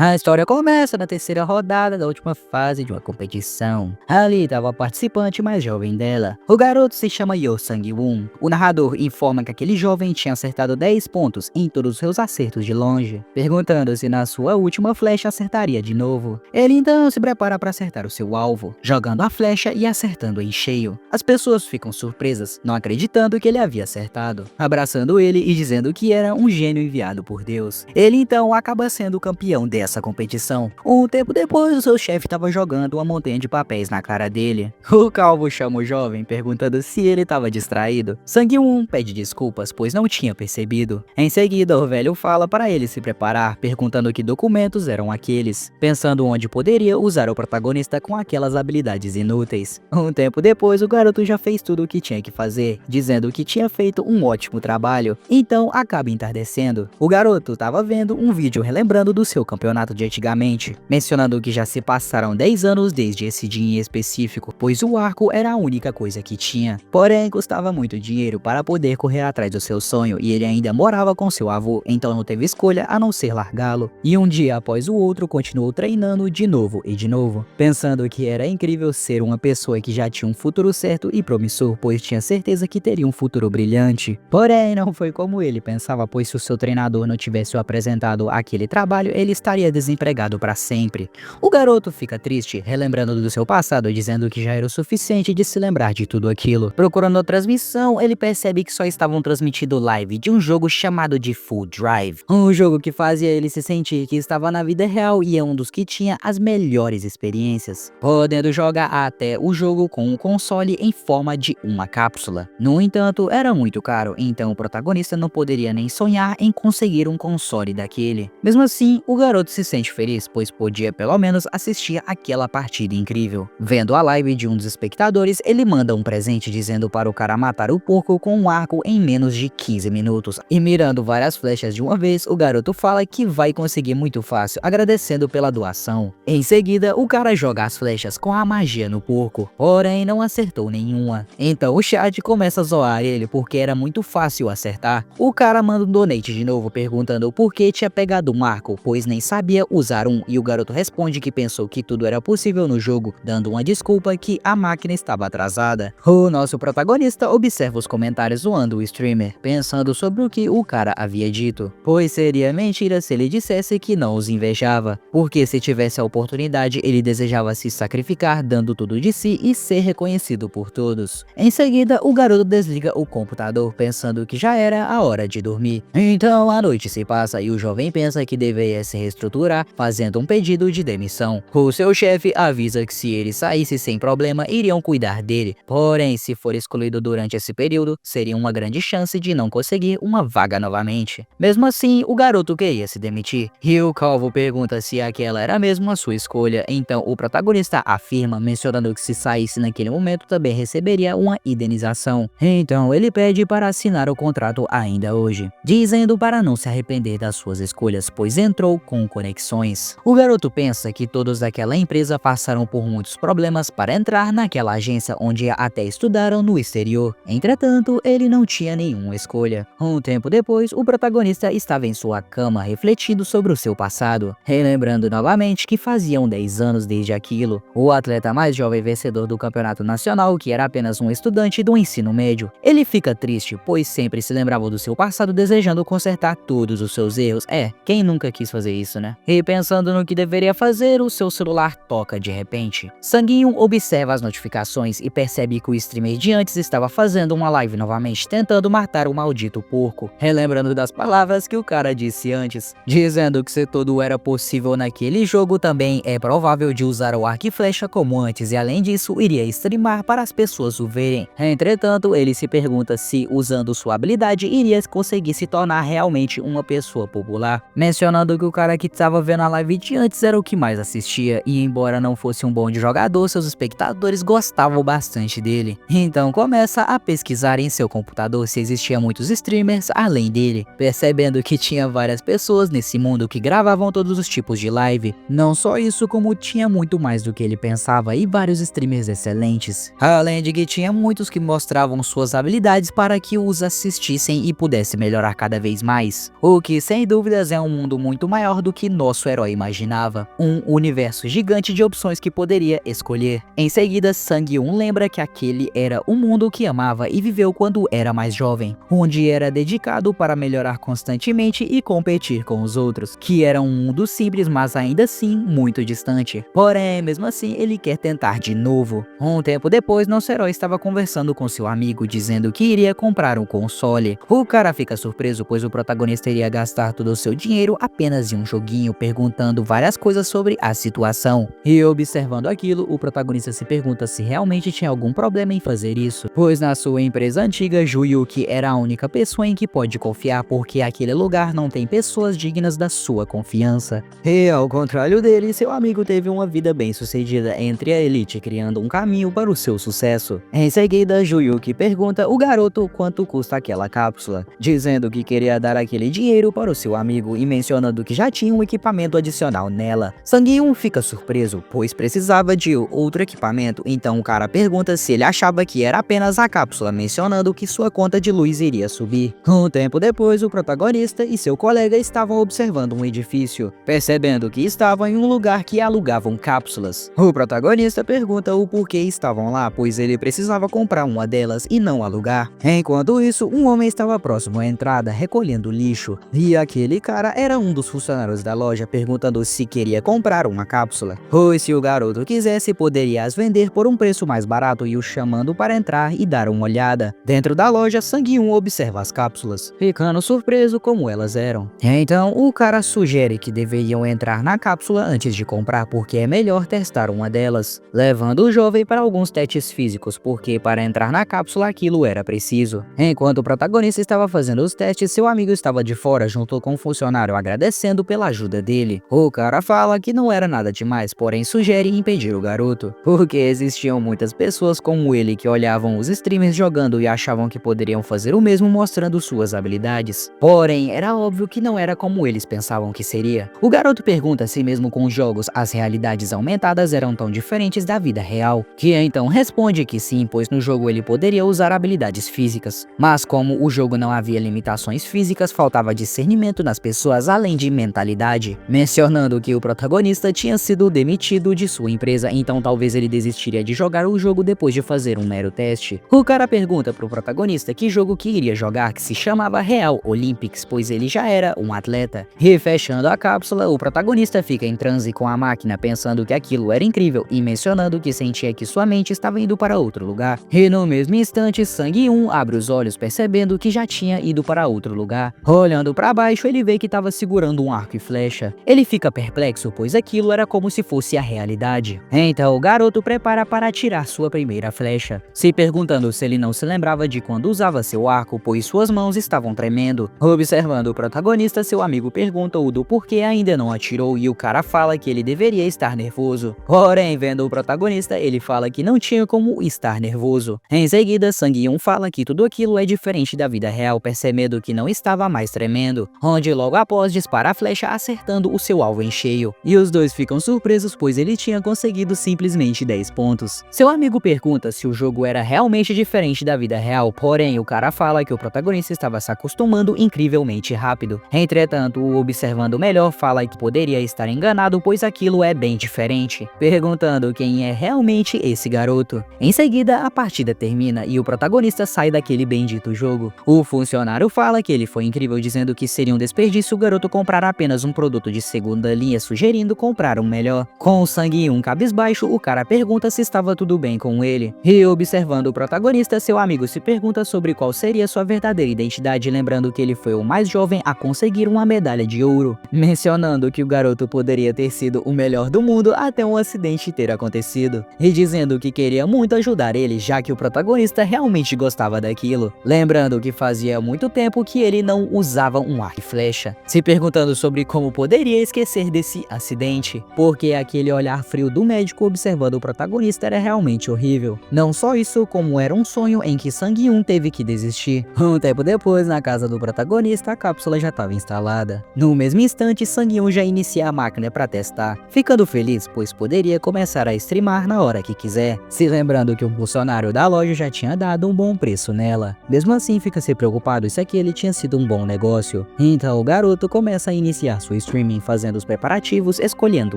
A história começa na terceira rodada da última fase de uma competição. Ali estava a participante mais jovem dela. O garoto se chama Yo Sang-won. O narrador informa que aquele jovem tinha acertado 10 pontos em todos os seus acertos de longe, perguntando se na sua última flecha acertaria de novo. Ele então se prepara para acertar o seu alvo, jogando a flecha e acertando em cheio. As pessoas ficam surpresas, não acreditando que ele havia acertado, abraçando ele e dizendo que era um gênio enviado por Deus. Ele então acaba sendo o campeão dessa competição. Um tempo depois, o seu chefe estava jogando uma montanha de papéis na cara dele. O calvo chama o jovem, perguntando se ele estava distraído. Sang-won pede desculpas, pois não tinha percebido. Em seguida, o velho fala para ele se preparar, perguntando que documentos eram aqueles, pensando onde poderia usar o protagonista com aquelas habilidades inúteis. Um tempo depois, o garoto já fez tudo o que tinha que fazer, dizendo que tinha feito um ótimo trabalho. Então, acaba entardecendo. O garoto estava vendo um vídeo relembrando do seu campeonato de antigamente, mencionando que já se passaram 10 anos desde esse dia em específico, pois o arco era a única coisa que tinha. Porém, custava muito dinheiro para poder correr atrás do seu sonho e ele ainda morava com seu avô, então não teve escolha a não ser largá-lo. E um dia após o outro continuou treinando de novo e de novo, pensando que era incrível ser uma pessoa que já tinha um futuro certo e promissor, pois tinha certeza que teria um futuro brilhante. Porém, não foi como ele pensava, pois se o seu treinador não tivesse o apresentado aquele trabalho, ele estaria desempregado para sempre. O garoto fica triste, relembrando do seu passado, dizendo que já era o suficiente de se lembrar de tudo aquilo. Procurando a transmissão, ele percebe que só estavam transmitindo live de um jogo chamado de Full Drive, um jogo que fazia ele se sentir que estava na vida real e é um dos que tinha as melhores experiências, podendo jogar até o jogo com um console em forma de uma cápsula. No entanto, era muito caro, então o protagonista não poderia nem sonhar em conseguir um console daquele. Mesmo assim, o garoto se sente feliz, pois podia pelo menos assistir aquela partida incrível. Vendo a live de um dos espectadores, ele manda um presente dizendo para o cara matar o porco com um arco em menos de 15 minutos. E mirando várias flechas de uma vez, o garoto fala que vai conseguir muito fácil, agradecendo pela doação. Em seguida, o cara joga as flechas com a magia no porco, porém não acertou nenhuma. Então o chat começa a zoar ele porque era muito fácil acertar. O cara manda um donate de novo perguntando por que tinha pegado um arco, pois nem sabia usar um, e o garoto responde que pensou que tudo era possível no jogo, dando uma desculpa que a máquina estava atrasada. O nosso protagonista observa os comentários zoando o streamer, pensando sobre o que o cara havia dito, pois seria mentira se ele dissesse que não os invejava, porque se tivesse a oportunidade ele desejava se sacrificar dando tudo de si e ser reconhecido por todos. Em seguida, o garoto desliga o computador, pensando que já era a hora de dormir. Então a noite se passa e o jovem pensa que deveria se reestruturar, fazendo um pedido de demissão. O seu chefe avisa que se ele saísse sem problema, iriam cuidar dele, porém se for excluído durante esse período, seria uma grande chance de não conseguir uma vaga novamente. Mesmo assim, o garoto queria se demitir, e o calvo pergunta se aquela era mesmo a sua escolha, então o protagonista afirma, mencionando que se saísse naquele momento também receberia uma indenização. Então ele pede para assinar o contrato ainda hoje, dizendo para não se arrepender das suas escolhas, pois entrou com conexões. O garoto pensa que todos daquela empresa passaram por muitos problemas para entrar naquela agência onde até estudaram no exterior. Entretanto, ele não tinha nenhuma escolha. Um tempo depois, o protagonista estava em sua cama refletindo sobre o seu passado, relembrando novamente que faziam 10 anos desde aquilo. O atleta mais jovem vencedor do campeonato nacional, que era apenas um estudante do ensino médio. Ele fica triste, pois sempre se lembrava do seu passado, desejando consertar todos os seus erros. Quem nunca quis fazer isso, né? E pensando no que deveria fazer, o seu celular toca de repente. Sang-won observa as notificações e percebe que o streamer de antes estava fazendo uma live novamente, tentando matar o maldito porco, relembrando das palavras que o cara disse antes, dizendo que se tudo era possível naquele jogo, também é provável de usar o arco e flecha como antes, e além disso, iria streamar para as pessoas o verem. Entretanto, ele se pergunta se, usando sua habilidade, iria conseguir se tornar realmente uma pessoa popular, mencionando que o cara que estava vendo a live de antes era o que mais assistia, e embora não fosse um bom jogador, seus espectadores gostavam bastante dele. Então começa a pesquisar em seu computador se existia muitos streamers além dele, percebendo que tinha várias pessoas nesse mundo que gravavam todos os tipos de live. Não só isso, como tinha muito mais do que ele pensava e vários streamers excelentes, além de que tinha muitos que mostravam suas habilidades para que os assistissem e pudesse melhorar cada vez mais, o que sem dúvidas é um mundo muito maior do que nosso herói imaginava, um universo gigante de opções que poderia escolher. Em seguida, Sang-yoon lembra que aquele era o mundo que amava e viveu quando era mais jovem, onde era dedicado para melhorar constantemente e competir com os outros, que era um mundo simples, mas ainda assim muito distante. Porém, mesmo assim, ele quer tentar de novo. Um tempo depois, nosso herói estava conversando com seu amigo, dizendo que iria comprar um console. O cara fica surpreso, pois o protagonista iria gastar todo o seu dinheiro apenas em um joguinho, perguntando várias coisas sobre a situação. E observando aquilo, o protagonista se pergunta se realmente tinha algum problema em fazer isso, pois na sua empresa antiga, Ju-Yuki era a única pessoa em que pode confiar, porque aquele lugar não tem pessoas dignas da sua confiança. E ao contrário dele, seu amigo teve uma vida bem sucedida entre a elite, criando um caminho para o seu sucesso. Em seguida, Ju-Yuki pergunta o garoto quanto custa aquela cápsula, dizendo que queria dar aquele dinheiro para o seu amigo e mencionando que já tinha um equipamento adicional nela. Sang-yoon fica surpreso, pois precisava de outro equipamento, então o cara pergunta se ele achava que era apenas a cápsula, mencionando que sua conta de luz iria subir. Um tempo depois, o protagonista e seu colega estavam observando um edifício, percebendo que estavam em um lugar que alugavam cápsulas. O protagonista pergunta o porquê estavam lá, pois ele precisava comprar uma delas e não alugar. Enquanto isso, um homem estava próximo à entrada recolhendo lixo, e aquele cara era um dos funcionários da loja, perguntando se queria comprar uma cápsula, pois se o garoto quisesse poderia as vender por um preço mais barato, e o chamando para entrar e dar uma olhada. Dentro da loja, Sang-yoon observa as cápsulas, ficando surpreso como elas eram. Então o cara sugere que deveriam entrar na cápsula antes de comprar, porque é melhor testar uma delas, levando o jovem para alguns testes físicos, porque para entrar na cápsula aquilo era preciso. Enquanto o protagonista estava fazendo os testes, seu amigo estava de fora junto com um funcionário agradecendo pela ajuda dele. O cara fala que não era nada demais, porém sugere impedir o garoto, porque existiam muitas pessoas como ele que olhavam os streamers jogando e achavam que poderiam fazer o mesmo mostrando suas habilidades. Porém, era óbvio que não era como eles pensavam que seria. O garoto pergunta se mesmo com os jogos as realidades aumentadas eram tão diferentes da vida real, que então responde que sim, pois no jogo ele poderia usar habilidades físicas, mas como o jogo não havia limitações físicas, faltava discernimento nas pessoas além de mentalidade, mencionando que o protagonista tinha sido demitido de sua empresa, então talvez ele desistiria de jogar o jogo depois de fazer um mero teste. O cara pergunta pro protagonista que jogo que iria jogar, que se chamava Real Olympics, pois ele já era um atleta. E fechando a cápsula, o protagonista fica em transe com a máquina, pensando que aquilo era incrível e mencionando que sentia que sua mente estava indo para outro lugar. E no mesmo instante, Sang-yoon abre os olhos, percebendo que já tinha ido para outro lugar. Olhando para baixo, ele vê que estava segurando um arco e flecha. Ele fica perplexo, pois aquilo era como se fosse a realidade. Então o garoto prepara para atirar sua primeira flecha, se perguntando se ele não se lembrava de quando usava seu arco, pois suas mãos estavam tremendo. Observando o protagonista, seu amigo pergunta-o do porquê ainda não atirou, e o cara fala que ele deveria estar nervoso. Porém, vendo o protagonista, ele fala que não tinha como estar nervoso. Em seguida, Sang-yoon fala que tudo aquilo é diferente da vida real, percebendo que não estava mais tremendo, onde logo após dispara a flecha acertando o seu alvo em cheio. E os dois ficam surpresos, pois ele tinha conseguido simplesmente 10 pontos. Seu amigo pergunta se o jogo era realmente diferente da vida real, porém o cara fala que o protagonista estava se acostumando incrivelmente rápido. Entretanto, o observando melhor fala que poderia estar enganado, pois aquilo é bem diferente, perguntando quem é realmente esse garoto. Em seguida, a partida termina e o protagonista sai daquele bendito jogo. O funcionário fala que ele foi incrível, dizendo que seria um desperdício o garoto comprar apenas um produto de segunda linha, sugerindo comprar um melhor. Com o Sang-yoon cabisbaixo, o cara pergunta se estava tudo bem com ele. E observando o protagonista, seu amigo se pergunta sobre qual seria sua verdadeira identidade, lembrando que ele foi o mais jovem a conseguir uma medalha de ouro, mencionando que o garoto poderia ter sido o melhor do mundo até um acidente ter acontecido, e dizendo que queria muito ajudar ele, já que o protagonista realmente gostava daquilo, lembrando que fazia muito tempo que ele não usava um arco e flecha, se perguntando sobre como poderia esquecer desse acidente, porque aquele olhar frio do médico observando o protagonista era realmente horrível. Não só isso, como era um sonho em que Sang-yoon teve que desistir. Um tempo depois, na casa do protagonista, a cápsula já estava instalada. No mesmo instante, Sang-yoon já inicia a máquina para testar, ficando feliz, pois poderia começar a streamar na hora que quiser, se lembrando que um funcionário da loja já tinha dado um bom preço nela. Mesmo assim, fica se preocupado se aquele tinha sido um bom negócio. Então o garoto começa a iniciar sua sua streaming fazendo os preparativos, escolhendo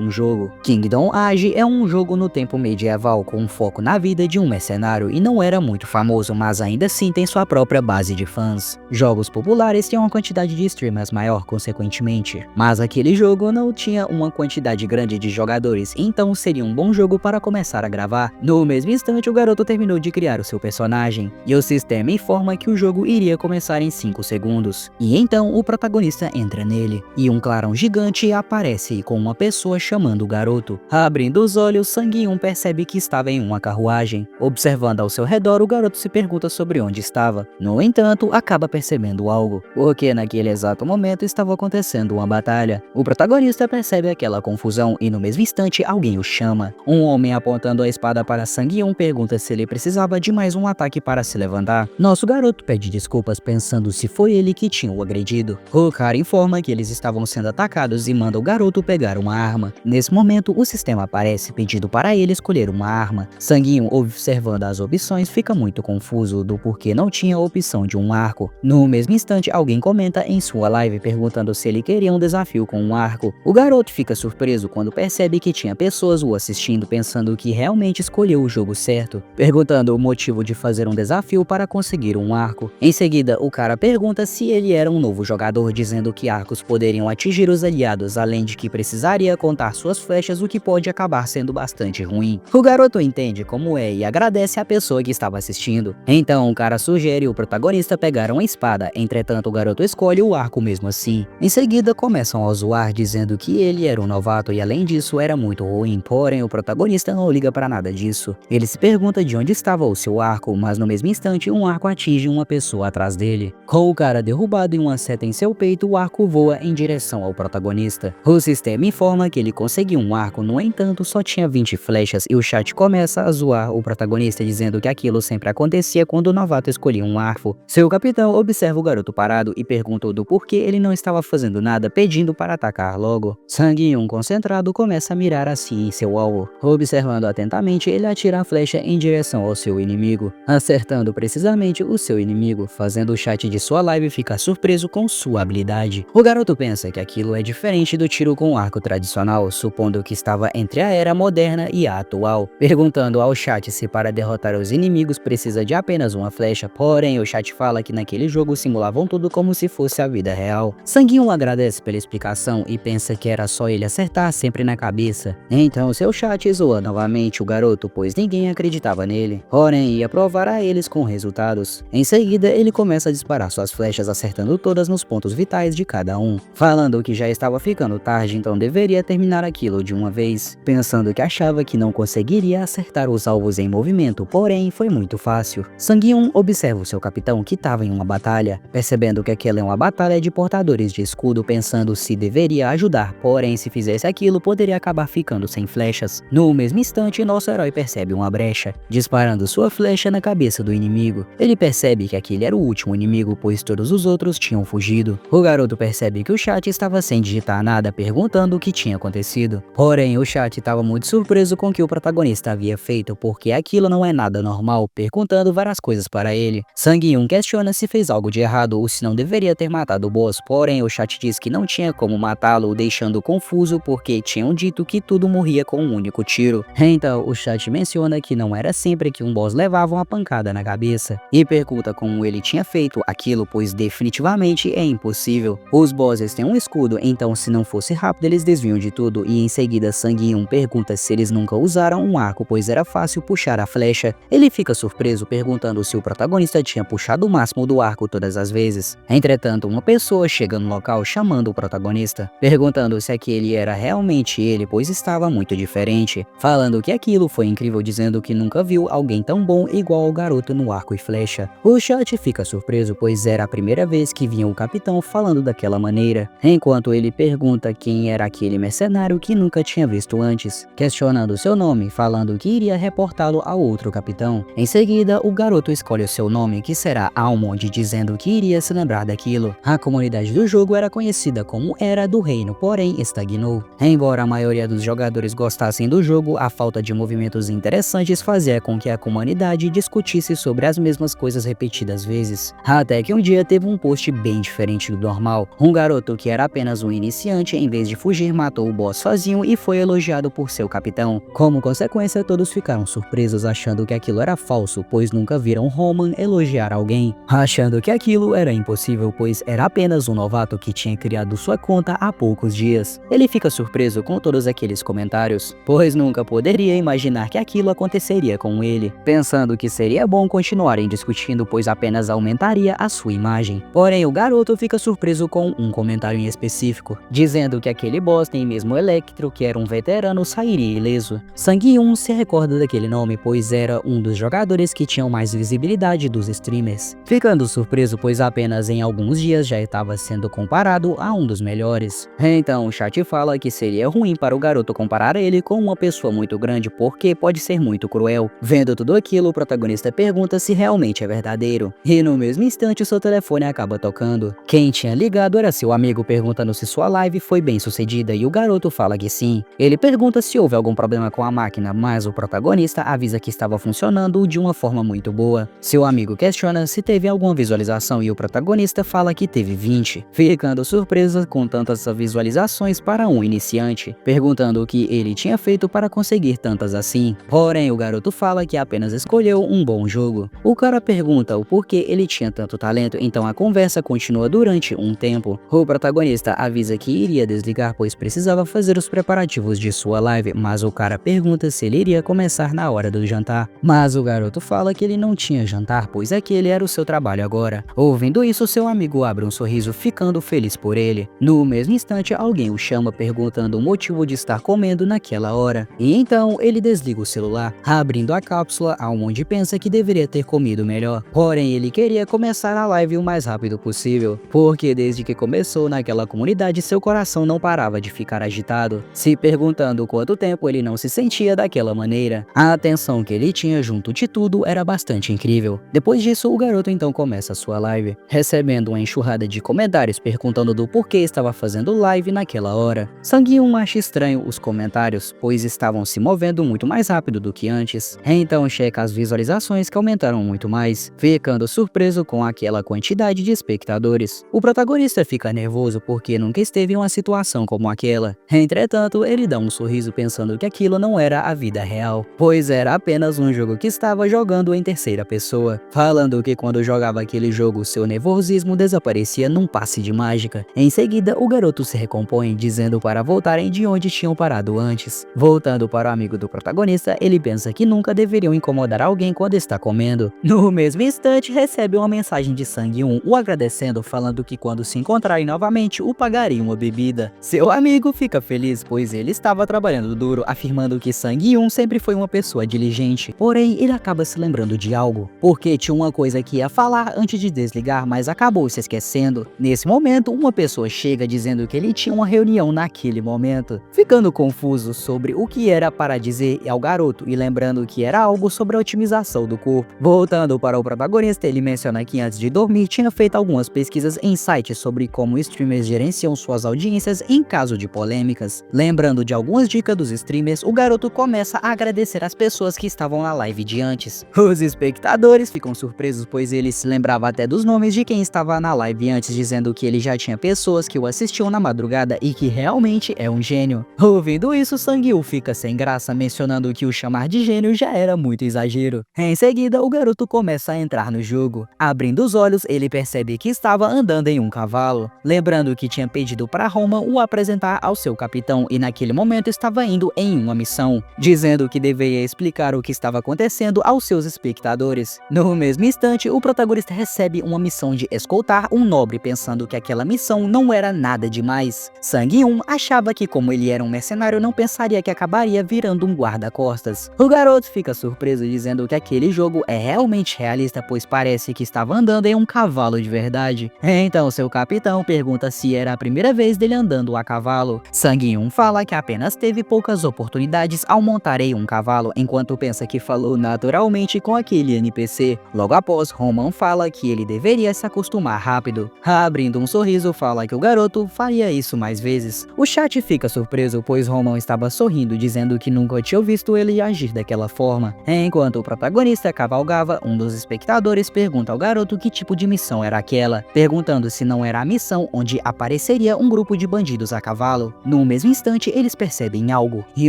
um jogo. Kingdom Age é um jogo no tempo medieval com um foco na vida de um mercenário e não era muito famoso, mas ainda assim tem sua própria base de fãs. Jogos populares têm uma quantidade de streamers maior consequentemente, mas aquele jogo não tinha uma quantidade grande de jogadores, então seria um bom jogo para começar a gravar. No mesmo instante, o garoto terminou de criar o seu personagem, e o sistema informa que o jogo iria começar em 5 segundos. E então o protagonista entra nele, e um clarão gigante aparece com uma pessoa chamando o garoto. Abrindo os olhos, Sang-Yun percebe que estava em uma carruagem. Observando ao seu redor, o garoto se pergunta sobre onde estava. No entanto, acaba percebendo algo, porque naquele exato momento estava acontecendo uma batalha. O protagonista percebe aquela confusão e no mesmo instante alguém o chama. Um homem apontando a espada para Sang-Yun pergunta se ele precisava de mais um ataque para se levantar. Nosso garoto pede desculpas pensando se foi ele que tinha o agredido. O cara informa que eles estavam sendo atacados e manda o garoto pegar uma arma. Nesse momento, o sistema aparece pedindo para ele escolher uma arma. Sang-Yun, observando as opções, fica muito confuso do porquê não tinha a opção de um arco. No mesmo instante, alguém comenta em sua live perguntando se ele queria um desafio com um arco. O garoto fica surpreso quando percebe que tinha pessoas o assistindo pensando que realmente escolheu o jogo certo, perguntando o motivo de fazer um desafio para conseguir um arco. Em seguida, o cara pergunta se ele era um novo jogador, dizendo que arcos poderiam atingir os aliados, além de que precisaria contar suas flechas, o que pode acabar sendo bastante ruim. O garoto entende como é e agradece à pessoa que estava assistindo. Então o cara sugere o protagonista pegar uma espada, entretanto o garoto escolhe o arco mesmo assim. Em seguida começam a zoar dizendo que ele era um novato e além disso era muito ruim, porém o protagonista não liga para nada disso. Ele se pergunta de onde estava o seu arco, mas no mesmo instante um arco atinge uma pessoa atrás dele. Com o cara derrubado e uma seta em seu peito, o arco voa em direção ao protagonista. O sistema informa que ele conseguiu um arco, no entanto só tinha 20 flechas e o chat começa a zoar o protagonista dizendo que aquilo sempre acontecia quando o novato escolhia um arco. Seu capitão observa o garoto parado e pergunta do porquê ele não estava fazendo nada, pedindo para atacar logo. Sang-Yun, concentrado, começa a mirar assim em seu alvo. Observando atentamente, ele atira a flecha em direção ao seu inimigo, acertando precisamente o seu inimigo, fazendo o chat de sua live ficar surpreso com sua habilidade. O garoto pensa que aquilo é diferente do tiro com arco tradicional, supondo que estava entre a era moderna e a atual, perguntando ao chat se para derrotar os inimigos precisa de apenas uma flecha, porém o chat fala que naquele jogo simulavam tudo como se fosse a vida real. Sang-Yun agradece pela explicação e pensa que era só ele acertar sempre na cabeça. Então seu chat zoa novamente o garoto, pois ninguém acreditava nele, porém ia provar a eles com resultados. Em seguida ele começa a disparar suas flechas, acertando todas nos pontos vitais de cada um, falando que já estava ficando tarde, então deveria terminar aquilo de uma vez, pensando que achava que não conseguiria acertar os alvos em movimento, porém foi muito fácil. Sang-Yun observa o seu capitão que estava em uma batalha, percebendo que aquela é uma batalha de portadores de escudo, pensando se deveria ajudar, porém se fizesse aquilo poderia acabar ficando sem flechas. No mesmo instante, nosso herói percebe uma brecha, disparando sua flecha na cabeça do inimigo. Ele percebe que aquele era o último inimigo, pois todos os outros tinham fugido. O garoto percebe que o chat estava sem digitar nada, perguntando o que tinha acontecido. Porém, o chat estava muito surpreso com o que o protagonista havia feito, porque aquilo não é nada normal, perguntando várias coisas para ele. Sang-Yun questiona se fez algo de errado ou se não deveria ter matado o boss, porém o chat diz que não tinha como matá-lo, o deixando confuso porque tinham dito que tudo morria com um único tiro. Então o chat menciona que não era sempre que um boss levava uma pancada na cabeça, e pergunta como ele tinha feito aquilo, pois definitivamente é impossível. Os bosses têm um escudo, então se não fosse rápido eles desviam de tudo, e em seguida Sang-Yun pergunta se eles nunca usaram um arco, pois era fácil puxar a flecha. Ele fica surpreso perguntando se o protagonista tinha puxado o máximo do arco todas as vezes. Entretanto, uma pessoa chega no local chamando o protagonista, perguntando se aquele era realmente ele, pois estava muito diferente, falando que aquilo foi incrível, dizendo que nunca viu alguém tão bom igual ao garoto no arco e flecha. O chat fica surpreso, pois era a primeira vez que vinha o capitão falando daquela maneira, enquanto ele pergunta quem era aquele mercenário que nunca tinha visto antes, questionando seu nome, falando que iria reportá-lo ao outro capitão. Em seguida, o garoto escolhe o seu nome, que será Almond, dizendo que iria se lembrar daquilo. A comunidade do jogo era conhecida como Era do Reino, porém estagnou. Embora a maioria dos jogadores gostassem do jogo, a falta de movimentos interessantes fazia com que a comunidade discutisse sobre as mesmas coisas repetidas vezes. Até que um dia teve um post bem diferente do normal. Um garoto que era apenas apenas um iniciante, em vez de fugir, matou o boss sozinho e foi elogiado por seu capitão. Como consequência, todos ficaram surpresos achando que aquilo era falso, pois nunca viram Roman elogiar alguém, achando que aquilo era impossível, pois era apenas um novato que tinha criado sua conta há poucos dias. Ele fica surpreso com todos aqueles comentários, pois nunca poderia imaginar que aquilo aconteceria com ele, pensando que seria bom continuarem discutindo, pois apenas aumentaria a sua imagem. Porém, o garoto fica surpreso com um comentário em específico, dizendo que aquele boss, nem mesmo Electro, que era um veterano, sairia ileso. Sang-1 se recorda daquele nome, pois era um dos jogadores que tinham mais visibilidade dos streamers, ficando surpreso pois apenas em alguns dias já estava sendo comparado a um dos melhores. Então o chat fala que seria ruim para o garoto comparar ele com uma pessoa muito grande, porque pode ser muito cruel. Vendo tudo aquilo, o protagonista pergunta se realmente é verdadeiro, e no mesmo instante seu telefone acaba tocando. Quem tinha ligado era seu amigo perguntando se sua live foi bem sucedida, e o garoto fala que sim. Ele pergunta se houve algum problema com a máquina, mas o protagonista avisa que estava funcionando de uma forma muito boa. Seu amigo questiona se teve alguma visualização e o protagonista fala que teve 20, ficando surpresa com tantas visualizações para um iniciante, perguntando o que ele tinha feito para conseguir tantas assim. Porém, o garoto fala que apenas escolheu um bom jogo. O cara pergunta o porquê ele tinha tanto talento, então a conversa continua durante um tempo. O protagonista avisa que iria desligar pois precisava fazer os preparativos de sua live, mas o cara pergunta se ele iria começar na hora do jantar. Mas o garoto fala que ele não tinha jantar, pois aquele era o seu trabalho agora. Ouvindo isso, seu amigo abre um sorriso, ficando feliz por ele. No mesmo instante, alguém o chama perguntando o motivo de estar comendo naquela hora. E então ele desliga o celular, abrindo a cápsula aonde pensa que deveria ter comido melhor. Porém, ele queria começar a live o mais rápido possível, porque desde que começou naquela comunidade, seu coração não parava de ficar agitado, se perguntando quanto tempo ele não se sentia daquela maneira. A atenção que ele tinha junto de tudo era bastante incrível. Depois disso, o garoto então começa sua live, recebendo uma enxurrada de comentários perguntando do porquê estava fazendo live naquela hora. Sang-1 acha estranho os comentários, pois estavam se movendo muito mais rápido do que antes. Então checa as visualizações que aumentaram muito mais, ficando surpreso com aquela quantidade de espectadores. O protagonista fica nervoso porque nunca esteve em uma situação como aquela. Entretanto, ele dá um sorriso pensando que aquilo não era a vida real, pois era apenas um jogo que estava jogando em terceira pessoa, falando que quando jogava aquele jogo seu nervosismo desaparecia num passe de mágica. Em seguida, o garoto se recompõe, dizendo para voltarem de onde tinham parado antes. Voltando para o amigo do protagonista, ele pensa que nunca deveriam incomodar alguém quando está comendo. No mesmo instante, recebe uma mensagem de Sang-1 o agradecendo, falando que quando se encontrarem novamente, o pagaria uma bebida. Seu amigo fica feliz, pois ele estava trabalhando duro, afirmando que Sang-1 sempre foi uma pessoa diligente. Porém, ele acaba se lembrando de algo, porque tinha uma coisa que ia falar antes de desligar, mas acabou se esquecendo. Nesse momento, uma pessoa chega dizendo que ele tinha uma reunião naquele momento, ficando confuso sobre o que era para dizer ao garoto e lembrando que era algo sobre a otimização do corpo. Voltando para o protagonista, ele menciona que antes de dormir tinha feito algumas pesquisas em sites sobre como streamers gerenciam suas audiências em caso de polêmicas. Lembrando de algumas dicas dos streamers, o garoto começa a agradecer as pessoas que estavam na live de antes. Os espectadores ficam surpresos, pois ele se lembrava até dos nomes de quem estava na live antes, dizendo que ele já tinha pessoas que o assistiam na madrugada e que realmente é um gênio. Ouvindo isso, Sang-1 fica sem graça, mencionando que o chamar de gênio já era muito exagero. Em seguida, o garoto começa a entrar no jogo. Abrindo os olhos, ele percebe que estava andando em um cavalo, lembrando que tinha pedido para Roma o apresentar ao seu capitão e naquele momento estava indo em uma missão, dizendo que deveria explicar o que estava acontecendo aos seus espectadores. No mesmo instante, o protagonista recebe uma missão de escoltar um nobre, pensando que aquela missão não era nada demais. Sang-1 achava que como ele era um mercenário, não pensaria que acabaria virando um guarda-costas. O garoto fica surpreso, dizendo que aquele jogo é realmente realista, pois parece que estava andando em um cavalo de verdade. Então seu capitão pergunta se era a primeira vez dele andando a cavalo. Sang-1 fala que apenas teve poucas oportunidades ao montar em um cavalo, enquanto pensa que falou naturalmente com aquele NPC. Logo após, Roman fala que ele deveria se acostumar rápido. Abrindo um sorriso, fala que o garoto faria isso mais vezes. O chat fica surpreso, pois Roman estava sorrindo, dizendo que nunca tinha visto ele agir daquela forma. Enquanto o protagonista cavalgava, um dos espectadores pergunta ao garoto que tipo de missão era aquela, perguntando se não era a missão onde aparecia apareceria um grupo de bandidos a cavalo. No mesmo instante, eles percebem algo, e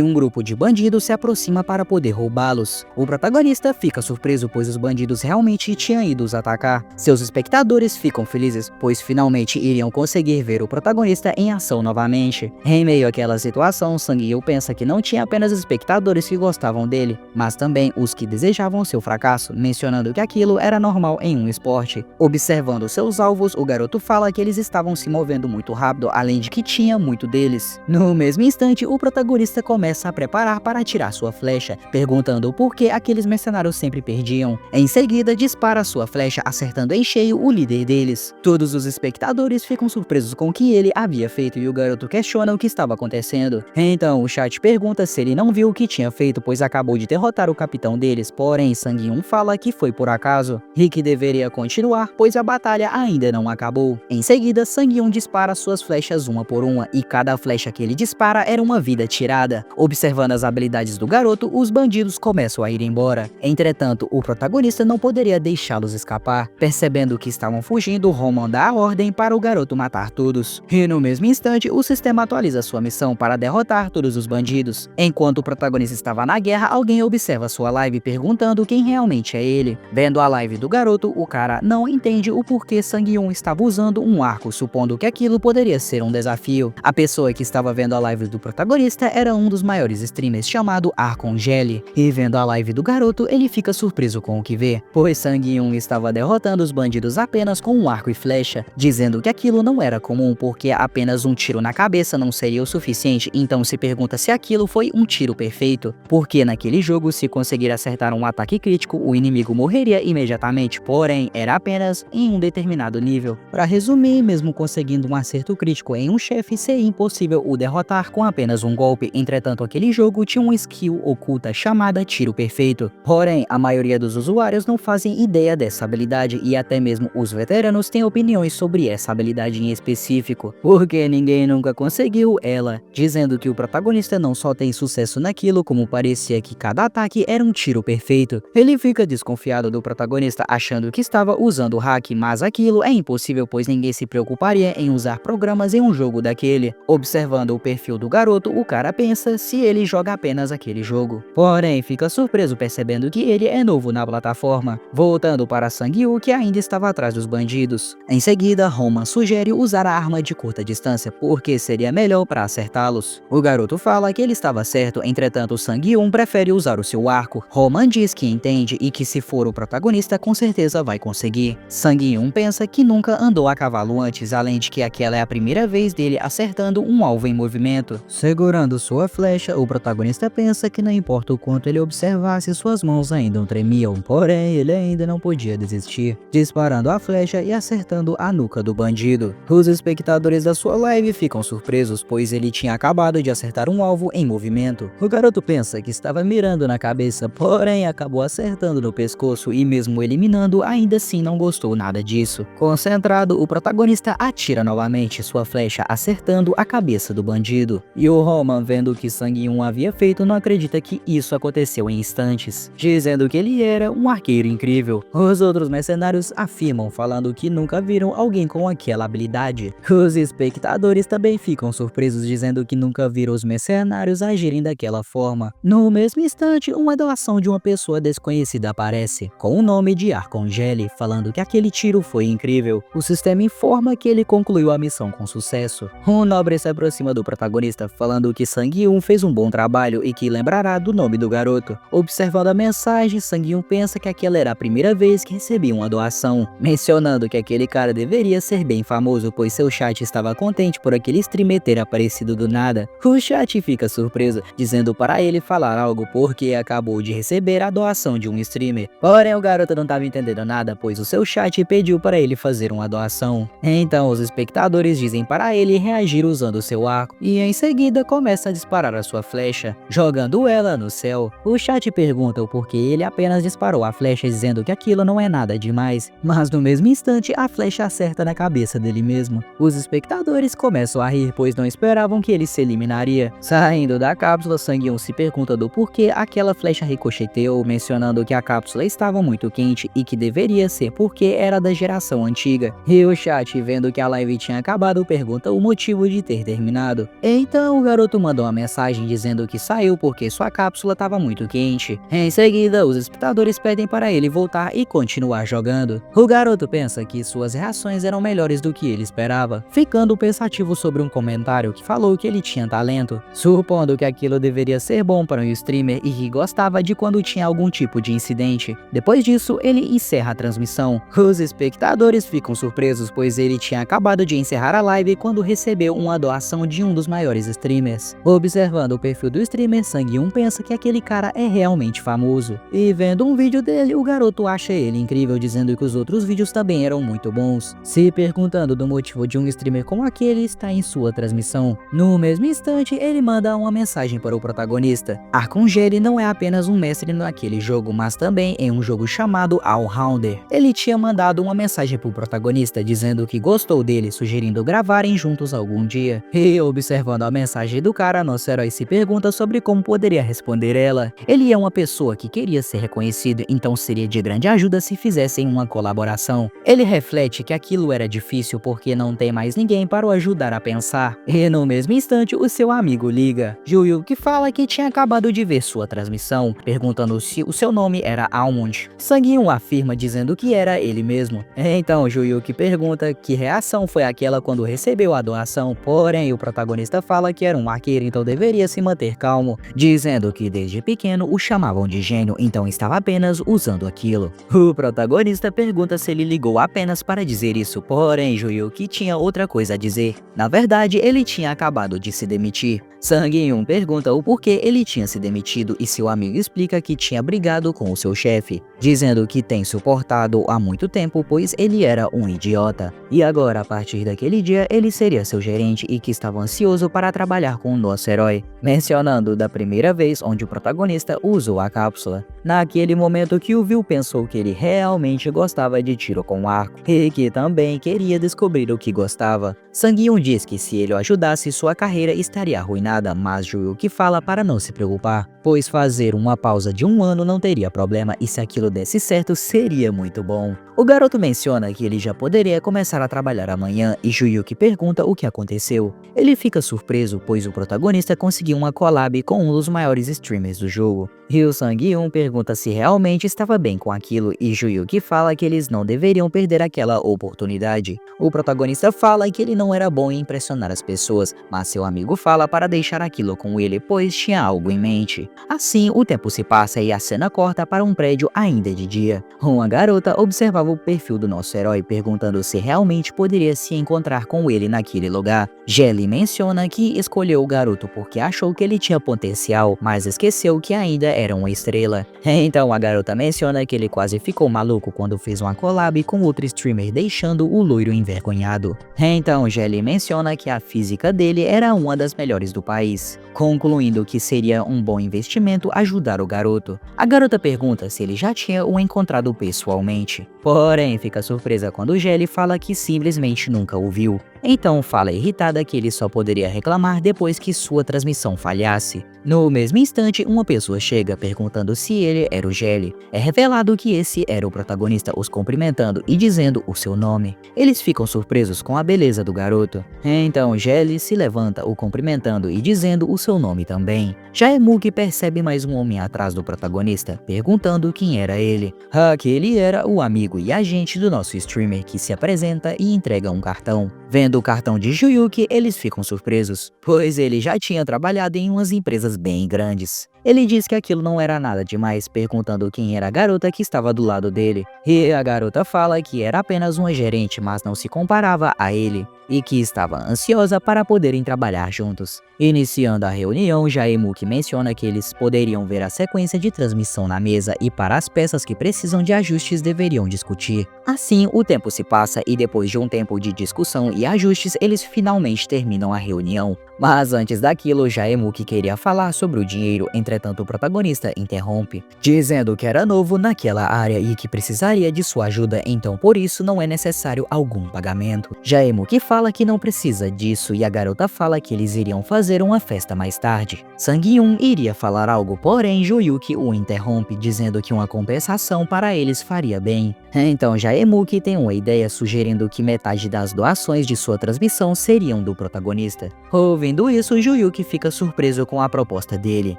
um grupo de bandidos se aproxima para poder roubá-los. O protagonista fica surpreso, pois os bandidos realmente tinham ido os atacar. Seus espectadores ficam felizes, pois finalmente iriam conseguir ver o protagonista em ação novamente. Em meio àquela situação, Sang-Yu pensa que não tinha apenas espectadores que gostavam dele, mas também os que desejavam seu fracasso, mencionando que aquilo era normal em um esporte. Observando seus alvos, o garoto fala que eles estavam se movendo muito rápido, além de que tinha muito deles. No mesmo instante, o protagonista começa a preparar para atirar sua flecha, perguntando por que aqueles mercenários sempre perdiam. Em seguida, dispara sua flecha, acertando em cheio o líder deles. Todos os espectadores ficam surpresos com o que ele havia feito e o garoto questiona o que estava acontecendo. Então, o chat pergunta se ele não viu o que tinha feito, pois acabou de derrotar o capitão deles, porém Sang-Yun fala que foi por acaso e que deveria continuar, pois a batalha ainda não acabou. Em seguida, Sang-Yun dispara suas flechas uma por uma, e cada flecha que ele dispara era uma vida tirada. Observando as habilidades do garoto, os bandidos começam a ir embora. Entretanto, o protagonista não poderia deixá-los escapar. Percebendo que estavam fugindo, Roman dá a ordem para o garoto matar todos. E no mesmo instante, o sistema atualiza sua missão para derrotar todos os bandidos. Enquanto o protagonista estava na guerra, alguém observa sua live perguntando quem realmente é ele. Vendo a live do garoto, o cara não entende o porquê Sang-Yun estava usando um arco, supondo que aquilo poderia ser um desafio. A pessoa que estava vendo a live do protagonista era um dos maiores streamers chamado Arcongeli, e vendo a live do garoto, ele fica surpreso com o que vê, pois Sang-Yun estava derrotando os bandidos apenas com um arco e flecha, dizendo que aquilo não era comum porque apenas um tiro na cabeça não seria o suficiente. Então se pergunta se aquilo foi um tiro perfeito, porque naquele jogo, se conseguir acertar um ataque crítico, o inimigo morreria imediatamente, porém era apenas em um determinado nível. Para resumir, mesmo conseguindo um acerto crítico em um chefe, seria impossível o derrotar com apenas um golpe. Entretanto, aquele jogo tinha uma skill oculta chamada tiro perfeito, porém a maioria dos usuários não fazem ideia dessa habilidade, e até mesmo os veteranos têm opiniões sobre essa habilidade em específico, porque ninguém nunca conseguiu ela, dizendo que o protagonista não só tem sucesso naquilo, como parecia que cada ataque era um tiro perfeito. Ele fica desconfiado do protagonista, achando que estava usando o hack, mas aquilo é impossível, pois ninguém se preocuparia em usar programas em um jogo daquele. Observando o perfil do garoto, o cara pensa se ele joga apenas aquele jogo, porém fica surpreso percebendo que ele é novo na plataforma. Voltando para Sang-Yu, que ainda estava atrás dos bandidos. Em seguida, Roman sugere usar a arma de curta distância, porque seria melhor para acertá-los. O garoto fala que ele estava certo, entretanto Sang-Yun prefere usar o seu arco. Roman diz que entende e que se for o protagonista, com certeza vai conseguir. Sang-Yun pensa que nunca andou a cavalo antes, além de que aquela é a primeira vez dele acertando um alvo em movimento. Segurando sua flecha, o protagonista pensa que não importa o quanto ele observasse, suas mãos ainda tremiam, porém ele ainda não podia desistir, disparando a flecha e acertando a nuca do bandido. Os espectadores da sua live ficam surpresos, pois ele tinha acabado de acertar um alvo em movimento. O garoto pensa que estava mirando na cabeça, porém acabou acertando no pescoço, e mesmo eliminando, ainda assim não gostou nada disso. Concentrado, o protagonista atira novamente sua flecha, acertando a cabeça do bandido. E o Roman, vendo o que Sang-Yun havia feito, não acredita que isso aconteceu em instantes, dizendo que ele era um arqueiro incrível. Os outros mercenários afirmam, falando que nunca viram alguém com aquela habilidade. Os espectadores também ficam surpresos, dizendo que nunca viram os mercenários agirem daquela forma. No mesmo instante, uma doação de uma pessoa desconhecida aparece, com o nome de Arcongeli, falando que aquele tiro foi incrível. O sistema informa que ele concluiu a missão com sucesso. Um nobre se aproxima do protagonista, falando que Sang-Yun fez um bom trabalho e que lembrará do nome do garoto. Observando a mensagem, Sang-Yun pensa que aquela era a primeira vez que recebia uma doação, mencionando que aquele cara deveria ser bem famoso, pois seu chat estava contente por aquele streamer ter aparecido do nada. O chat fica surpreso, dizendo para ele falar algo porque acabou de receber a doação de um streamer. Porém, o garoto não estava entendendo nada, pois o seu chat pediu para ele fazer uma doação. Então, os espectadores dizem para ele reagir usando seu arco, e em seguida começa a disparar a sua flecha, jogando ela no céu. O chat pergunta o porquê ele apenas disparou a flecha, dizendo que aquilo não é nada demais, mas no mesmo instante a flecha acerta na cabeça dele mesmo. Os espectadores começam a rir, pois não esperavam que ele se eliminaria. Saindo da cápsula, Sang-Yun se pergunta do porquê aquela flecha ricocheteou, mencionando que a cápsula estava muito quente e que deveria ser porque era da geração antiga. E o chat, vendo que a live tinha tinha acabado pergunta o motivo de ter terminado. Então o garoto mandou uma mensagem dizendo que saiu porque sua cápsula estava muito quente. Em seguida, os espectadores pedem para ele voltar e continuar jogando. O garoto pensa que suas reações eram melhores do que ele esperava, ficando pensativo sobre um comentário que falou que ele tinha talento, supondo que aquilo deveria ser bom para um streamer e que gostava de quando tinha algum tipo de incidente. Depois disso, ele encerra a transmissão. Os espectadores ficam surpresos, pois ele tinha acabado de encerrar a live quando recebeu uma doação de um dos maiores streamers. Observando o perfil do streamer, Sang-1 pensa que aquele cara é realmente famoso. E vendo um vídeo dele, o garoto acha ele incrível, dizendo que os outros vídeos também eram muito bons, se perguntando do motivo de um streamer como aquele estar em sua transmissão. No mesmo instante, ele manda uma mensagem para o protagonista. Arcangeli não é apenas um mestre naquele jogo, mas também em um jogo chamado Allrounder. Ele tinha mandado uma mensagem para o protagonista dizendo que gostou dele, sugerindo gravarem juntos algum dia. E observando a mensagem do cara, nosso herói se pergunta sobre como poderia responder ela. Ele é uma pessoa que queria ser reconhecido, então seria de grande ajuda se fizessem uma colaboração. Ele reflete que aquilo era difícil porque não tem mais ninguém para o ajudar a pensar. E no mesmo instante, o seu amigo liga. Juyuki fala que tinha acabado de ver sua transmissão, perguntando se o seu nome era Almond. Sang-1 afirma dizendo que era ele mesmo. Então Juyuki pergunta que reação foi aquela quando recebeu a doação, porém o protagonista fala que era um arqueiro, então deveria se manter calmo, dizendo que desde pequeno o chamavam de gênio, então estava apenas usando aquilo. O protagonista pergunta se ele ligou apenas para dizer isso, porém Juyuki tinha outra coisa a dizer. Na verdade, ele tinha acabado de se demitir. Sang-1 pergunta o porquê ele tinha se demitido e seu amigo explica que tinha brigado com o seu chefe, dizendo que tem suportado há muito tempo pois ele era um idiota. E agora, a partir daquele dia, ele seria seu gerente e que estava ansioso para trabalhar com o nosso herói, mencionando da primeira vez onde o protagonista usou a cápsula. Naquele momento, Kyuville pensou que ele realmente gostava de tiro com arco e que também queria descobrir o que gostava. Sang-1 diz que se ele o ajudasse, sua carreira estaria arruinada, mas Juyuki fala para não se preocupar, pois fazer uma pausa de 1 ano não teria problema e se aquilo desse certo seria muito bom. O garoto menciona que ele já poderia começar a trabalhar amanhã e Juyuki pergunta o que aconteceu. Ele fica surpreso, pois o protagonista conseguiu uma collab com um dos maiores streamers do jogo. E o Sang-1 pergunta se realmente estava bem com aquilo e Juyuki fala que eles não deveriam perder aquela oportunidade. O protagonista fala que ele não era bom em impressionar as pessoas, mas seu amigo fala para deixar aquilo com ele, pois tinha algo em mente. Assim, o tempo se passa e a cena corta para um prédio ainda de dia. Uma garota observava o perfil do nosso herói, perguntando se realmente poderia se encontrar com ele naquele lugar. Jelly menciona que escolheu o garoto porque achou que ele tinha potencial, mas esqueceu que ainda era uma estrela. Então a garota menciona que ele quase ficou maluco quando fez uma collab com outro streamer, deixando o loiro envergonhado. Então Jelly menciona que a física dele era uma das melhores do país, concluindo que seria um bom investimento ajudar o garoto. A garota pergunta se ele já tinha o encontrado pessoalmente, porém fica surpresa quando Jelly fala que simplesmente nunca o viu. Então fala irritada que ele só poderia reclamar depois que sua transmissão falhasse. No mesmo instante, uma pessoa chega perguntando se ele era o Jelly. É revelado que esse era o protagonista os cumprimentando e dizendo o seu nome. Eles ficam surpresos com a beleza do garoto. Então Jelly se levanta o cumprimentando e dizendo o seu nome também. Já Emuki percebe mais um homem atrás do protagonista, perguntando quem era ele. Aquele era o amigo e agente do nosso streamer que se apresenta e entrega um cartão. Vendo o cartão de Juyuki, eles ficam surpresos, pois ele já tinha trabalhado em umas empresas bem grandes. Ele diz que aquilo não era nada demais, perguntando quem era a garota que estava do lado dele. E a garota fala que era apenas uma gerente, mas não se comparava a ele, e que estava ansiosa para poderem trabalhar juntos. Iniciando a reunião, Jaemuki menciona que eles poderiam ver a sequência de transmissão na mesa e para as peças que precisam de ajustes deveriam discutir. Assim, o tempo se passa e depois de um tempo de discussão e ajustes, eles finalmente terminam a reunião. Mas antes daquilo, Jaemuki queria falar sobre o dinheiro, entretanto o protagonista interrompe, dizendo que era novo naquela área e que precisaria de sua ajuda, então por isso não é necessário algum pagamento. Jaemuki fala que não precisa disso e a garota fala que eles iriam fazer uma festa mais tarde. Sang-hyun iria falar algo, porém Joyuki o interrompe, dizendo que uma compensação para eles faria bem. Então Jaemuki tem uma ideia sugerindo que metade das doações de sua transmissão seriam do protagonista. Ouvindo isso, Joyuki fica surpreso com a proposta dele.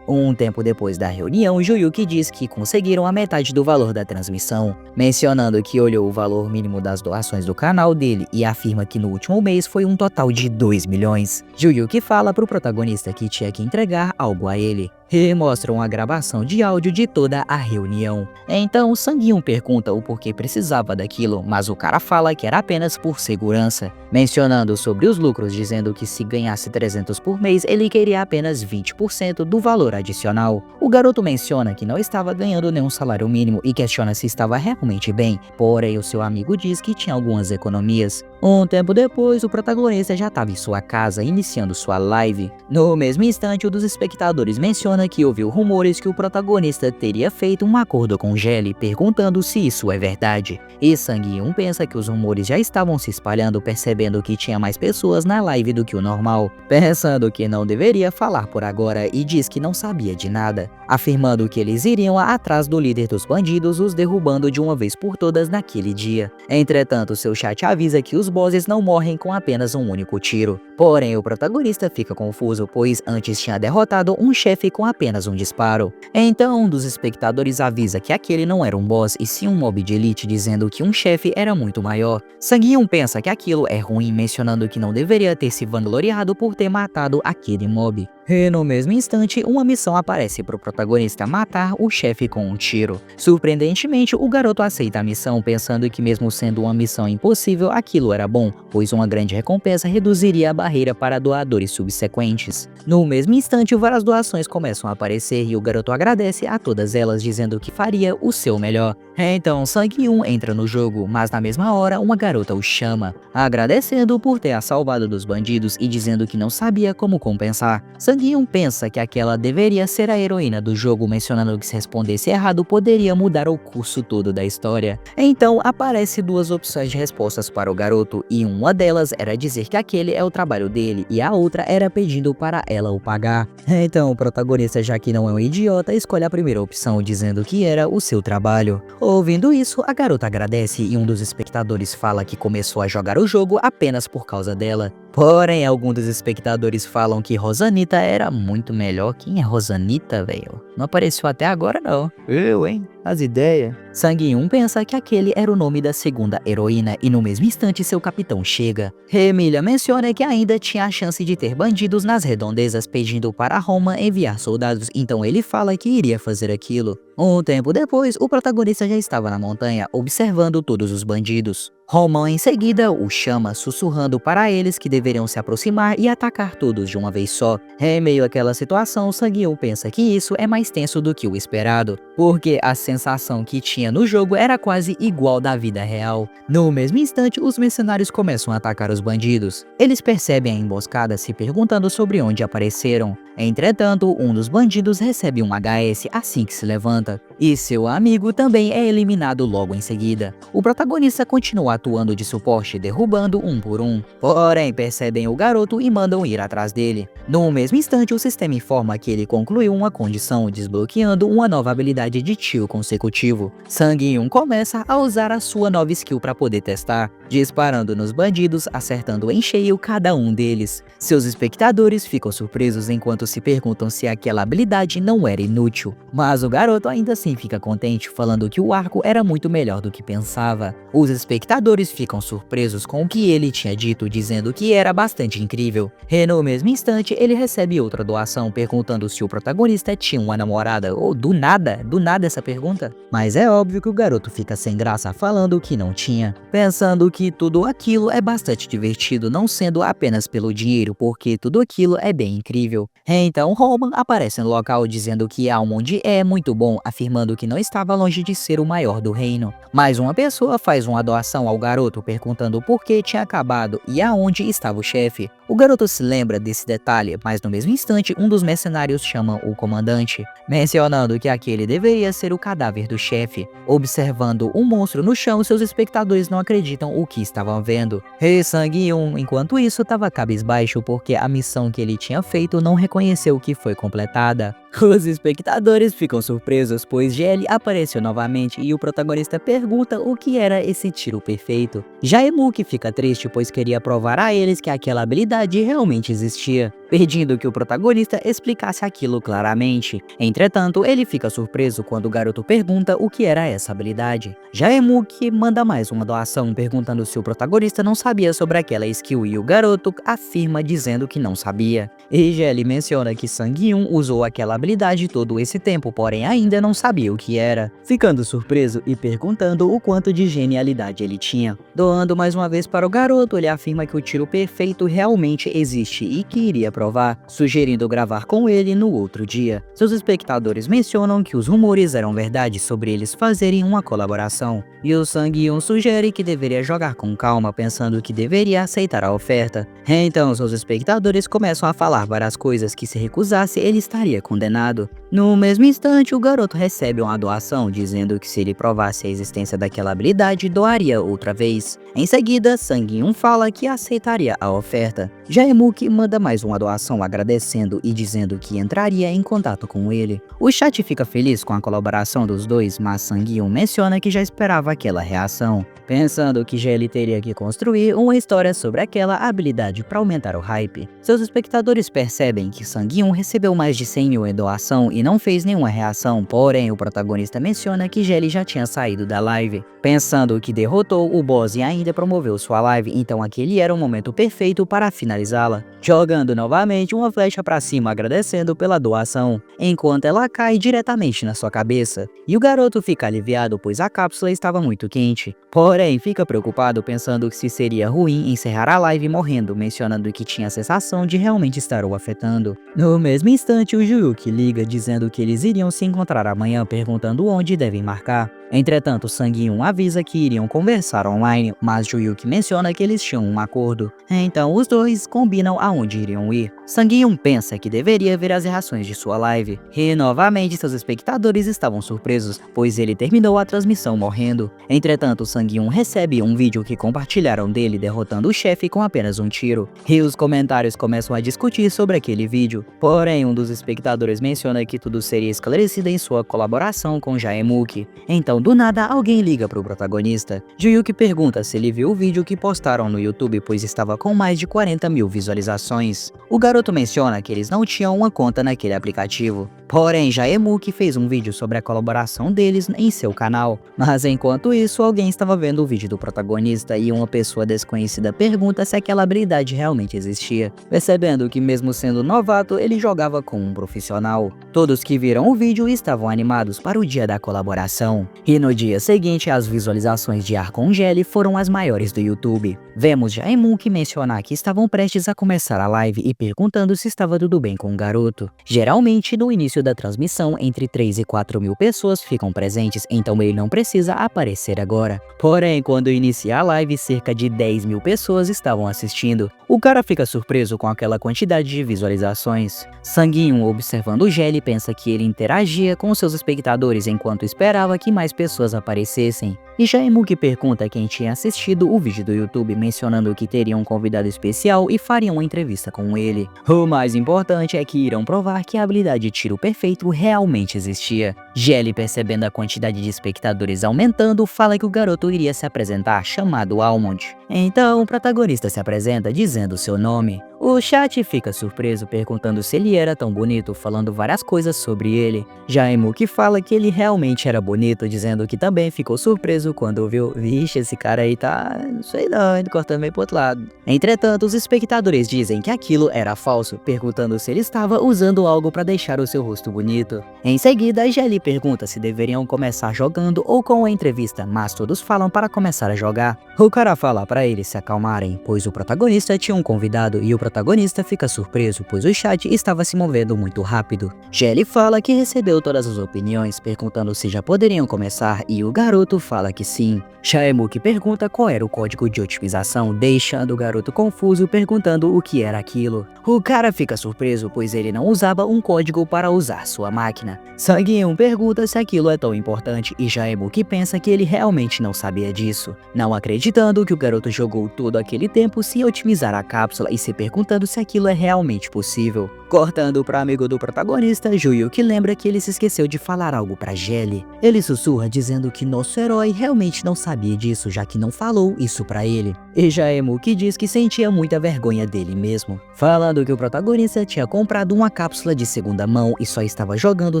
Um tempo depois da reunião, Joyuki diz que conseguiram a metade do valor da transmissão, mencionando que olhou o valor mínimo das doações do canal dele e afirma que no último mês foi um total de 2 milhões. Joyuki fala pro protagonista que tinha que entregar algo a ele, e mostra uma gravação de áudio de toda a reunião. Então, Sang-hyun pergunta o porquê precisava daquilo, mas o cara fala que era apenas por segurança, mencionando sobre os lucros, dizendo que se ganhasse 300 por mês, ele queria apenas 20% do valor adicional. O garoto menciona que não estava ganhando nenhum salário mínimo e questiona se estava realmente bem, porém o seu amigo diz que tinha algumas economias. Um tempo depois, o protagonista já estava em sua casa, iniciando sua live. No mesmo instante, um dos espectadores menciona que ouviu rumores que o protagonista teria feito um acordo com Jelly, perguntando se isso é verdade. E Sang-hyun pensa que os rumores já estavam se espalhando, percebendo que tinha mais pessoas na live do que o normal, pensando que não deveria falar por agora e diz que não sabia de nada, afirmando que eles iriam atrás do líder dos bandidos, os derrubando de uma vez por todas naquele dia. Entretanto, seu chat avisa que os bosses não morrem com apenas um único tiro. Porém, o protagonista fica confuso, pois antes tinha derrotado um chefe com apenas um disparo. Então, um dos espectadores avisa que aquele não era um boss e sim um mob de elite, dizendo que um chefe era muito maior. Sang-hyun pensa que aquilo é ruim, mencionando que não deveria ter se vangloriado por ter matado aquele mob. E no mesmo instante, uma missão aparece para o protagonista matar o chefe com um tiro. Surpreendentemente, o garoto aceita a missão, pensando que mesmo sendo uma missão impossível, aquilo era bom, pois uma grande recompensa reduziria a barreira para doadores subsequentes. No mesmo instante, várias doações começam a aparecer e o garoto agradece a todas elas, dizendo que faria o seu melhor. Então, Sang-hyun entra no jogo, mas na mesma hora, uma garota o chama, agradecendo por ter a salvado dos bandidos e dizendo que não sabia como compensar. Sang-hyun pensa que aquela deveria ser a heroína do jogo, mencionando que se respondesse errado poderia mudar o curso todo da história. Então aparece duas opções de respostas para o garoto e uma delas era dizer que aquele é o trabalho dele e a outra era pedindo para ela o pagar. Então o protagonista, já que não é um idiota, escolhe a primeira opção, dizendo que era o seu trabalho. Ouvindo isso, a garota agradece e um dos espectadores fala que começou a jogar o jogo apenas por causa dela. Porém, alguns dos espectadores falam que Rosanita era muito melhor. Quem é Rosanita, velho? Não apareceu até agora, não. Eu, hein? As ideias. Sang-hyun pensa que aquele era o nome da segunda heroína e no mesmo instante seu capitão chega. Emília menciona que ainda tinha a chance de ter bandidos nas redondezas pedindo para Roma enviar soldados, então ele fala que iria fazer aquilo. Um tempo depois, o protagonista já estava na montanha, observando todos os bandidos. Roman em seguida o chama, sussurrando para eles que deveriam se aproximar e atacar todos de uma vez só. Em meio àquela situação, Sang-hyun pensa que isso é mais tenso do que o esperado, porque a sensação que tinha no jogo era quase igual da vida real. No mesmo instante, os mercenários começam a atacar os bandidos. Eles percebem a emboscada, se perguntando sobre onde apareceram. Entretanto, um dos bandidos recebe um HS assim que se levanta, e seu amigo também é eliminado logo em seguida. O protagonista continua atuando de suporte, derrubando um por um, porém percebem o garoto e mandam ir atrás dele. No mesmo instante, o sistema informa que ele concluiu uma condição, desbloqueando uma nova habilidade de tiro consecutivo. Sang-hyun começa a usar a sua nova skill para poder testar, disparando nos bandidos, acertando em cheio cada um deles. Seus espectadores ficam surpresos enquanto se perguntam se aquela habilidade não era inútil, mas o garoto ainda assim fica contente, falando que o arco era muito melhor do que pensava. Os espectadores ficam surpresos com o que ele tinha dito, dizendo que era bastante incrível. E no mesmo instante, ele recebe outra doação, perguntando se o protagonista tinha uma namorada, ou do nada essa pergunta. Mas é óbvio que o garoto fica sem graça, falando que não tinha, pensando que tudo aquilo é bastante divertido, não sendo apenas pelo dinheiro, porque tudo aquilo é bem incrível. Então Roman aparece no local dizendo que Almond é muito bom, afirmando afirmando que não estava longe de ser o maior do reino. Mais uma pessoa faz uma doação ao garoto perguntando por que tinha acabado e aonde estava o chefe. O garoto se lembra desse detalhe, mas no mesmo instante um dos mercenários chama o comandante, mencionando que aquele deveria ser o cadáver do chefe. Observando um monstro no chão, seus espectadores não acreditam o que estavam vendo. Rei Sang-hyun, enquanto isso, estava cabisbaixo porque a missão que ele tinha feito não reconheceu que foi completada. Os espectadores ficam surpresos, pois GL apareceu novamente e o protagonista pergunta o que era esse tiro perfeito. Jae-mook fica triste, pois queria provar a eles que aquela habilidade realmente existia, pedindo que o protagonista explicasse aquilo claramente. Entretanto, ele fica surpreso quando o garoto pergunta o que era essa habilidade. Jae-mook manda mais uma doação perguntando se o protagonista não sabia sobre aquela skill e o garoto afirma dizendo que não sabia. E GL menciona que Sang-hyun usou aquela habilidade todo esse tempo, porém ainda não sabia o que era, ficando surpreso e perguntando o quanto de genialidade ele tinha. Doando mais uma vez para o garoto, ele afirma que o tiro perfeito realmente existe e que iria provar, sugerindo gravar com ele no outro dia. Seus espectadores mencionam que os rumores eram verdade sobre eles fazerem uma colaboração, e o Sang-hyun sugere que deveria jogar com calma, pensando que deveria aceitar a oferta. Então seus espectadores começam a falar várias coisas que se recusasse ele estaria condenado. No mesmo instante, o garoto recebe uma doação, dizendo que se ele provasse a existência daquela habilidade, doaria outra vez. Em seguida, Sang-hyun fala que aceitaria a oferta. Jae-mook manda mais uma doação agradecendo e dizendo que entraria em contato com ele. O chat fica feliz com a colaboração dos dois, mas Sang-hyun menciona que já esperava aquela reação, pensando que já ele teria que construir uma história sobre aquela habilidade para aumentar o hype. Seus espectadores percebem que Sang-hyun recebeu mais de 100 mil em doação e não fez nenhuma reação, porém o protagonista menciona que Jelly já tinha saído da live, pensando que derrotou o boss e ainda promoveu sua live, então aquele era o momento perfeito para finalizá-la, jogando novamente uma flecha para cima agradecendo pela doação, enquanto ela cai diretamente na sua cabeça, e o garoto fica aliviado pois a cápsula estava muito quente, porém fica preocupado pensando que se seria ruim encerrar a live morrendo, mencionando que tinha a sensação de realmente estar o afetando. No mesmo instante, o Juyuki liga dizendo que eles iriam se encontrar amanhã, perguntando onde devem marcar. Entretanto, Sang-hyun avisa que iriam conversar online, mas Juyuki menciona que eles tinham um acordo. Então os dois combinam aonde iriam ir. Sang-hyun pensa que deveria ver as reações de sua live, e novamente seus espectadores estavam surpresos, pois ele terminou a transmissão morrendo. Entretanto, Sang-hyun recebe um vídeo que compartilharam dele derrotando o chefe com apenas um tiro, e os comentários começam a discutir sobre aquele vídeo. Porém, um dos espectadores menciona que tudo seria esclarecido em sua colaboração com Jae-mook. Então, do nada, alguém liga pro protagonista. Juyuki pergunta se ele viu o vídeo que postaram no YouTube, pois estava com mais de 40 mil visualizações. O garoto menciona que eles não tinham uma conta naquele aplicativo. Porém, Jae-mook fez um vídeo sobre a colaboração deles em seu canal. Mas enquanto isso, alguém estava vendo o vídeo do protagonista e uma pessoa desconhecida pergunta se aquela habilidade realmente existia, percebendo que mesmo sendo novato, ele jogava com um profissional. Todos que viram o vídeo estavam animados para o dia da colaboração. E no dia seguinte, as visualizações de Arcongeli foram as maiores do YouTube. Vemos Jae-mook mencionar que estavam prestes a começar a live e perguntando se estava tudo bem com o garoto. Geralmente, no início da transmissão, entre 3 e 4 mil pessoas ficam presentes, então ele não precisa aparecer agora. Porém, quando inicia a live, cerca de 10 mil pessoas estavam assistindo. O cara fica surpreso com aquela quantidade de visualizações. Sang-hyun, observando o Jelly, pensa que ele interagia com seus espectadores enquanto esperava que mais pessoas aparecessem. E Jae-mook pergunta quem tinha assistido o vídeo do YouTube, mencionando que teriam um convidado especial e fariam uma entrevista com ele. O mais importante é que irão provar que a habilidade de tiro perfeito realmente existia. Jelly, percebendo a quantidade de espectadores aumentando, fala que o garoto iria se apresentar, chamado Almond. Então o protagonista se apresenta dizendo seu nome. O chat fica surpreso perguntando se ele era tão bonito, falando várias coisas sobre ele. Jae-mook fala que ele realmente era bonito, dizendo que também ficou surpreso quando viu, vixe, esse cara aí tá, não sei não, ele cortando meio pro outro lado. Entretanto, os espectadores dizem que aquilo era falso, perguntando se ele estava usando algo para deixar o seu rosto rosto bonito. Em seguida, Jelly pergunta se deveriam começar jogando ou com a entrevista, mas todos falam para começar a jogar. O cara fala para eles se acalmarem, pois o protagonista tinha um convidado e o protagonista fica surpreso, pois o chat estava se movendo muito rápido. Jelly fala que recebeu todas as opiniões, perguntando se já poderiam começar e o garoto fala que sim. Shaemuki pergunta qual era o código de otimização, deixando o garoto confuso perguntando o que era aquilo. O cara fica surpreso, pois ele não usava um código para usar sua máquina. Sang-eun pergunta se aquilo é tão importante e Shaemuki pensa que ele realmente não sabia disso, não acreditando que o garoto jogou todo aquele tempo sem otimizar a cápsula e se perguntando se aquilo é realmente possível. Cortando para amigo do protagonista, Juyuki lembra que ele se esqueceu de falar algo para Jelly. Ele sussurra dizendo que nosso herói realmente não sabia disso, já que não falou isso para ele. E Jaemuki diz que sentia muita vergonha dele mesmo, falando que o protagonista tinha comprado uma cápsula de segunda mão e só estava jogando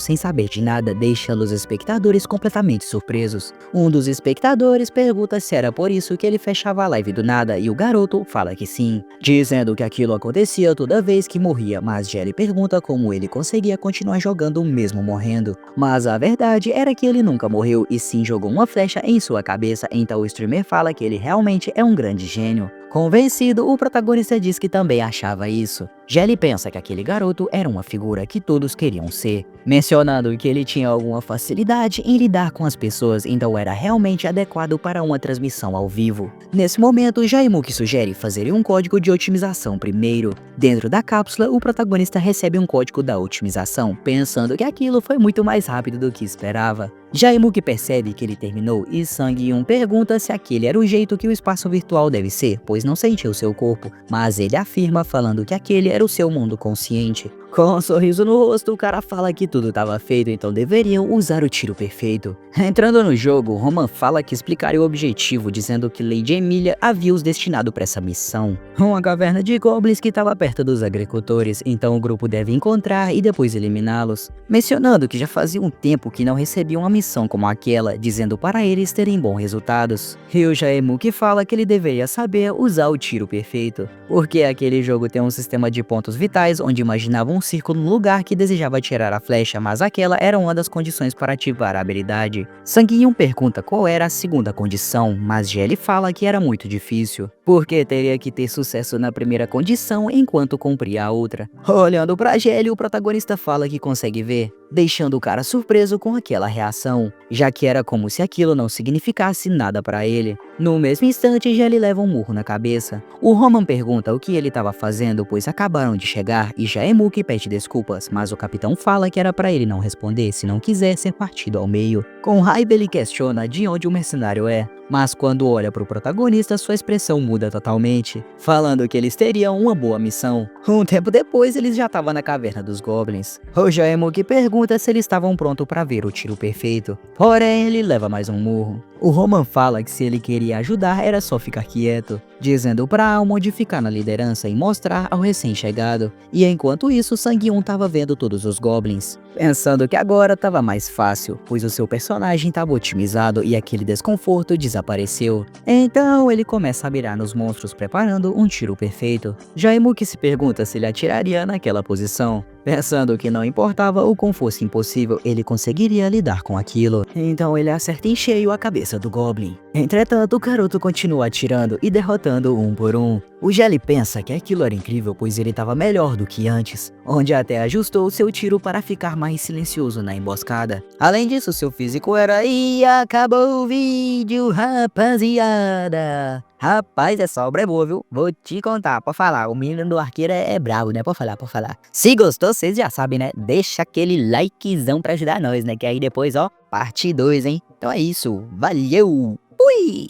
sem saber de nada, deixando os espectadores completamente surpresos. Um dos espectadores pergunta se era por isso que ele fechava a live do nada e o garoto fala que sim, dizendo que aquilo acontecia toda vez que morria, mas Jelly pergunta como ele conseguia continuar jogando mesmo morrendo. Mas a verdade era que ele nunca morreu e sim jogou uma flecha em sua cabeça, então o streamer fala que ele realmente é um grande gênio. Convencido, o protagonista diz que também achava isso. Jelly pensa que aquele garoto era uma figura que todos queriam ser, mencionando que ele tinha alguma facilidade em lidar com as pessoas, então era realmente adequado para uma transmissão ao vivo. Nesse momento, Jaimuki sugere fazer um código de otimização primeiro. Dentro da cápsula, o protagonista recebe um código da otimização, pensando que aquilo foi muito mais rápido do que esperava. Jaimuki percebe que ele terminou e Sang-eun pergunta se aquele era o jeito que o espaço virtual deve ser, pois não sentiu seu corpo, mas ele afirma falando que aquele era o seu mundo consciente. Com um sorriso no rosto, o cara fala que tudo estava feito, então deveriam usar o tiro perfeito. Entrando no jogo, Roman fala que explicaria o objetivo, dizendo que Lady Emilia havia os destinado para essa missão. Uma caverna de goblins que estava perto dos agricultores, então o grupo deve encontrar e depois eliminá-los. Mencionando que já fazia um tempo que não recebiam uma missão como aquela, dizendo para eles terem bons resultados. E o Jaemuki fala que ele deveria saber usar o tiro perfeito, porque aquele jogo tem um sistema de pontos vitais onde imaginava um círculo no lugar que desejava tirar a flecha, mas aquela era uma das condições para ativar a habilidade. Sang-eun pergunta qual era a segunda condição, mas Jelly fala que era muito difícil, porque teria que ter sucesso na primeira condição enquanto cumpria a outra. Olhando para Jelly, o protagonista fala que consegue ver, deixando o cara surpreso com aquela reação, já que era como se aquilo não significasse nada para ele. No mesmo instante, Jelly leva um murro na cabeça. O Roman pergunta o que ele estava fazendo, pois acabaram de chegar, e Jaemuki pede desculpas, mas o capitão fala que era para ele não responder se não quiser ser partido ao meio. Com raiva, ele questiona de onde o mercenário é, mas quando olha para o protagonista, sua expressão muda totalmente, falando que eles teriam uma boa missão. Um tempo depois, eles já estavam na caverna dos goblins. O Jaemuki pergunta se eles estavam prontos para ver o tiro perfeito, porém ele leva mais um murro. O Roman fala que se ele queria ajudar era só ficar quieto, dizendo para Almond ficar na liderança e mostrar ao recém-chegado. E enquanto isso, Sang-eun estava vendo todos os goblins, pensando que agora estava mais fácil, pois o seu personagem estava otimizado e aquele desconforto desapareceu. Então ele começa a mirar nos monstros preparando um tiro perfeito. Jaemuki se pergunta se ele atiraria naquela posição, pensando que não importava o quão fosse impossível, ele conseguiria lidar com aquilo. Então ele acerta em cheio a cabeça do Goblin. Entretanto, o garoto continua atirando e derrotando um por um. O Jelly pensa que aquilo era incrível, pois ele estava melhor do que antes, onde até ajustou seu tiro para ficar mais silencioso na emboscada. Além disso, seu físico era... E acabou o vídeo, rapaziada! Rapaz, essa obra é boa, viu? Vou te contar, pode falar, o menino do arqueiro é brabo, né? Pode falar, pode falar. Se gostou, vocês já sabem, né? Deixa aquele likezão pra ajudar nós, né? Que aí depois, ó, parte 2, hein? Então é isso, valeu! Fui!